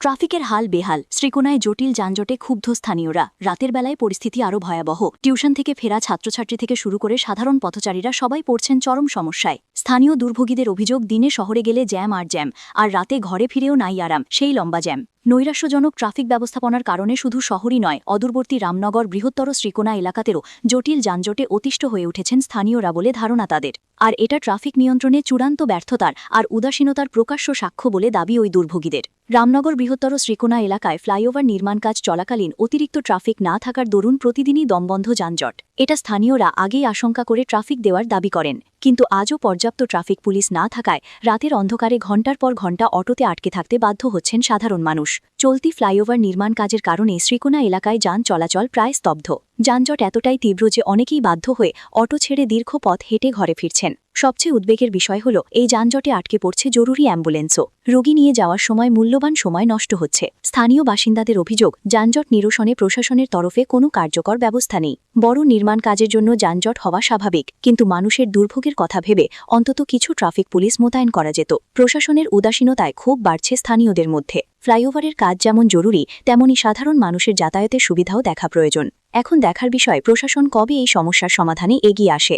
ট্রাফিকের হাল বেহাল। শ্রীকোনায় জটিল যানজটে ক্ষুব্ধ স্থানীয়রা। রাতের বেলায় পরিস্থিতি আরও ভয়াবহ। টিউশন থেকে ফেরা ছাত্রছাত্রী থেকে শুরু করে সাধারণ পথচারীরা সবাই পড়ছেন চরম সমস্যায়। স্থানীয় দুর্ভোগীদের অভিযোগ, দিনে শহরে গেলে জ্যাম আর রাতে ঘরে ফিরেও নাই আরাম, সেই লম্বা জ্যাম। নৈরাশ্যজনক ট্রাফিক ব্যবস্থাপনার কারণে শুধু শহরই নয়, অদূরবর্তী রামনগর বৃহত্তর শ্রীকোনা এলাকাতেও জটিল যানজটে অতিষ্ঠ হয়ে উঠেছেন স্থানীয়রা বলে ধারণা তাদের। আর এটা ট্রাফিক নিয়ন্ত্রণে চূড়ান্ত ব্যর্থতার আর উদাসীনতার প্রকাশ্য সাক্ষ্য বলে দাবি ওই দুর্ভোগীদের। রামনগর বৃহত্তর শ্রীকোনা এলাকায় ফ্লাইওভার নির্মাণ কাজ চলাকালীন অতিরিক্ত ট্রাফিক না থাকার দরুন প্রতিদিনই দমবন্ধ যানজট। এটা স্থানীয়রা আগেই আশঙ্কা করে ট্রাফিক দেওয়ার দাবি করেন, কিন্তু আজও পর্যাপ্ত ট্রাফিক পুলিশ না থাকায় রাতের অন্ধকারে ঘণ্টার পর ঘণ্টা অটোতে আটকে থাকতে বাধ্য হচ্ছেন সাধারণ মানুষ। চলতি ফ্লাইওভার নির্মাণ কাজের কারণে শ্রীকোনা এলাকায় যান চলাচল প্রায় স্তব্ধ। যানজট এতটাই তীব্র যে অনেকেই বাধ্য হয়ে অটো ছেড়ে দীর্ঘ পথ হেঁটে ঘরে ফিরছেন। সবচেয়ে উদ্বেগের বিষয় হল, এই যানজটে আটকে পড়ছে জরুরি অ্যাম্বুলেন্সও। রোগী নিয়ে যাওয়ার সময় মূল্যবান সময় নষ্ট হচ্ছে। স্থানীয় বাসিন্দাদের অভিযোগ, যানজট নিরসনে প্রশাসনের তরফে কোনো কার্যকর ব্যবস্থা নেই। বড় নির্মাণ কাজের জন্য যানজট হওয়া স্বাভাবিক, কিন্তু মানুষের দুর্ভোগের কথা ভেবে অন্তত কিছু ট্রাফিক পুলিশ মোতায়েন করা যেত। প্রশাসনের উদাসীনতায় ক্ষোভ বাড়ছে স্থানীয়দের মধ্যে। ফ্লাইওভারের কাজ যেমন জরুরি, তেমনি সাধারণ মানুষের যাতায়াতের সুবিধাও দেখা প্রয়োজন। এখন দেখার বিষয়, প্রশাসন কবে এই সমস্যার সমাধানে এগিয়ে আসে।